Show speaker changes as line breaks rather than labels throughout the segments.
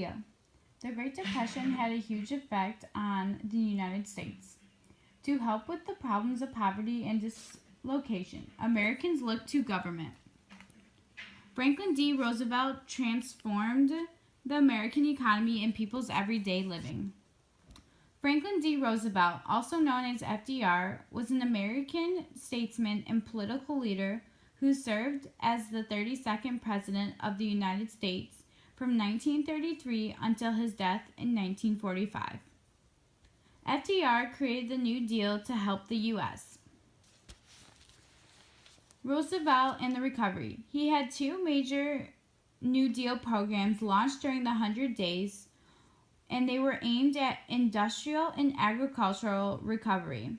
idea. The Great Depression had a huge effect on the United States. To help with the problems of poverty and dislocation, Americans looked to government. Franklin D. Roosevelt transformed the American economy and people's everyday living. Franklin D. Roosevelt, also known as FDR, was an American statesman and political leader who served as the 32nd President of the United States from 1933 until his death in 1945. FDR created the New Deal to help the U.S. Roosevelt and the recovery. He had two major New Deal programs launched during the 100 Days, and they were aimed at industrial and agricultural recovery.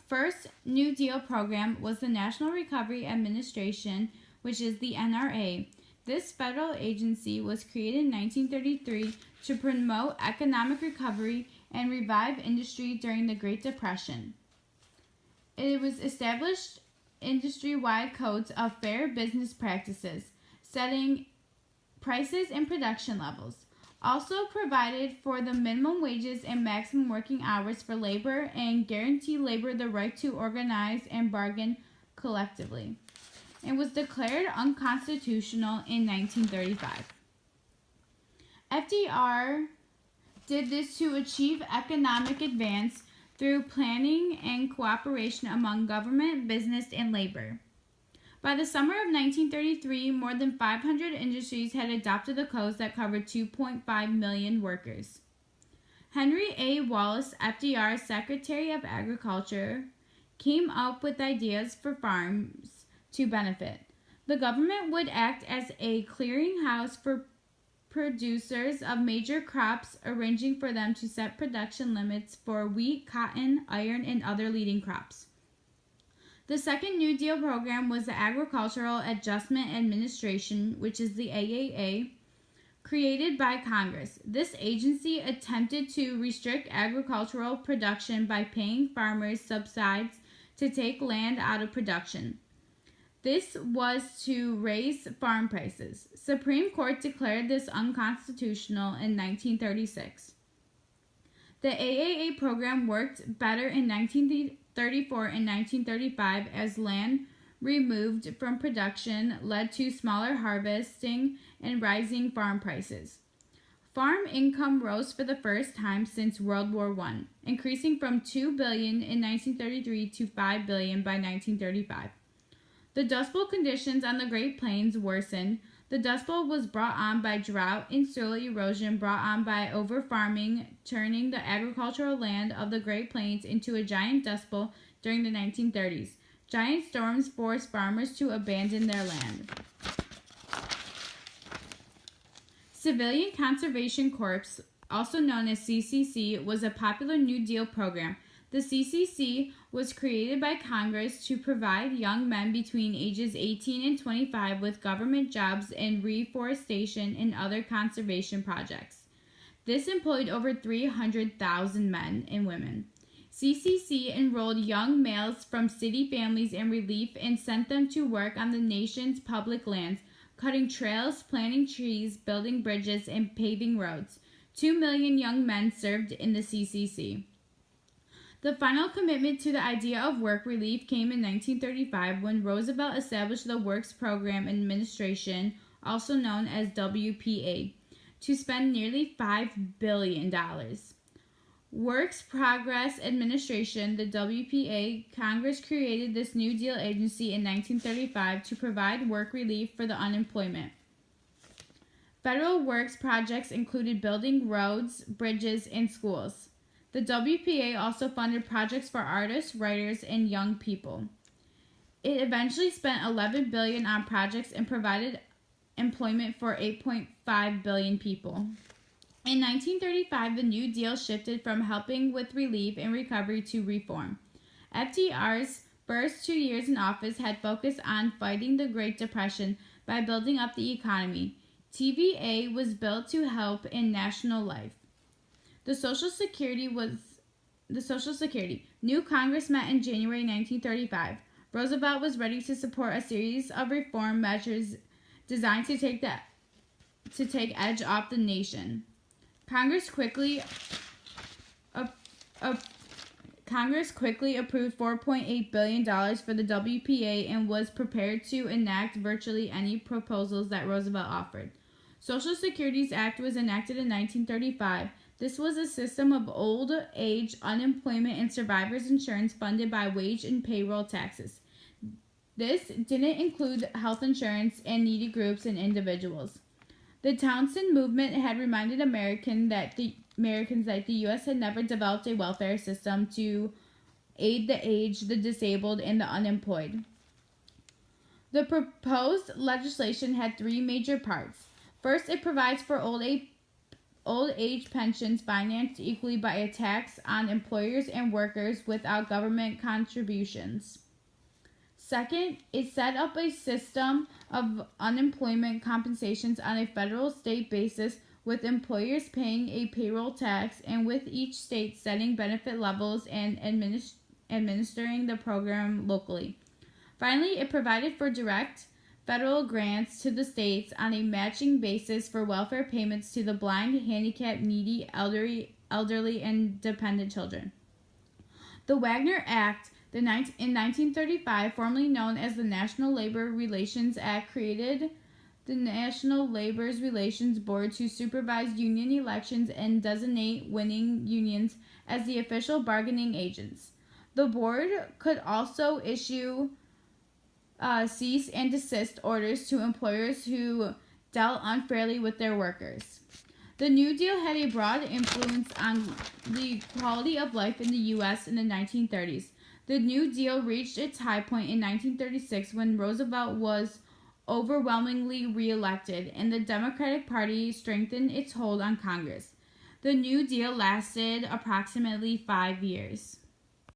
First New Deal program was the National Recovery Administration, which is the NRA. This federal agency was created in 1933 to promote economic recovery and revive industry during the Great Depression. It was established industry-wide codes of fair business practices, setting prices and production levels. Also provided for the minimum wages and maximum working hours for labor and guaranteed labor the right to organize and bargain collectively. It was declared unconstitutional in 1935. FDR did this to achieve economic advance through planning and cooperation among government, business, and labor. By the summer of 1933, more than 500 industries had adopted the codes that covered 2.5 million workers. Henry A. Wallace, FDR's Secretary of Agriculture, came up with ideas for farms to benefit. The government would act as a clearinghouse for producers of major crops, arranging for them to set production limits for wheat, cotton, iron, and other leading crops. The second New Deal program was the Agricultural Adjustment Administration, which is the AAA, created by Congress. This agency attempted to restrict agricultural production by paying farmers subsidies to take land out of production. This was to raise farm prices. Supreme Court declared this unconstitutional in 1936. The AAA program worked better in 1934 and 1935 as land removed from production led to smaller harvesting and rising farm prices. Farm income rose for the first time since World War I, increasing from $2 billion in 1933 to $5 billion by 1935. The Dust Bowl conditions on the Great Plains worsened. The Dust Bowl was brought on by drought and soil erosion brought on by overfarming, turning the agricultural land of the Great Plains into a giant dust bowl during the 1930s. Giant storms forced farmers to abandon their land. Civilian Conservation Corps, also known as CCC, was a popular New Deal program. The CCC was created by Congress to provide young men between ages 18 and 25 with government jobs in reforestation and other conservation projects. This employed over 300,000 men and women. CCC enrolled young males from city families in relief and sent them to work on the nation's public lands, cutting trails, planting trees, building bridges, and paving roads. 2 million young men served in the CCC. The final commitment to the idea of work relief came in 1935 when Roosevelt established the Works Program Administration, also known as WPA, to spend nearly $5 billion. Works Progress Administration, the WPA, Congress created this New Deal agency in 1935 to provide work relief for the unemployment. Federal works projects included building roads, bridges, and schools. The WPA also funded projects for artists, writers, and young people. It eventually spent $11 billion on projects and provided employment for 8.5 billion people. In 1935, the New Deal shifted from helping with relief and recovery to reform. FDR's first 2 years in office had focused on fighting the Great Depression by building up the economy. TVA was built to help in national life. The Social Security. New Congress met in January 1935. Roosevelt was ready to support a series of reform measures designed to take the edge off the nation. Congress quickly approved $4.8 billion for the WPA and was prepared to enact virtually any proposals that Roosevelt offered. Social Security's Act was enacted in 1935. This was a system of old age, unemployment, and survivors insurance funded by wage and payroll taxes. This didn't include health insurance and needy groups and individuals. The Townsend movement had reminded Americans that the U.S. had never developed a welfare system to aid the aged, the disabled, and the unemployed. The proposed legislation had three major parts. First, it provides for old age pensions financed equally by a tax on employers and workers without government contributions. Second, it set up a system of unemployment compensations on a federal-state basis, with employers paying a payroll tax and with each state setting benefit levels and administering the program locally. Finally, it provided for direct federal grants to the states on a matching basis for welfare payments to the blind, handicapped, needy, elderly, and dependent children. The Wagner Act, in 1935, formerly known as the National Labor Relations Act, created the National Labor Relations Board to supervise union elections and designate winning unions as the official bargaining agents. The board could also issue cease and desist orders to employers who dealt unfairly with their workers. The New Deal had a broad influence on the quality of life in the U.S. in the 1930s. The New Deal reached its high point in 1936 when Roosevelt was overwhelmingly reelected and the Democratic Party strengthened its hold on Congress. The New Deal lasted approximately 5 years.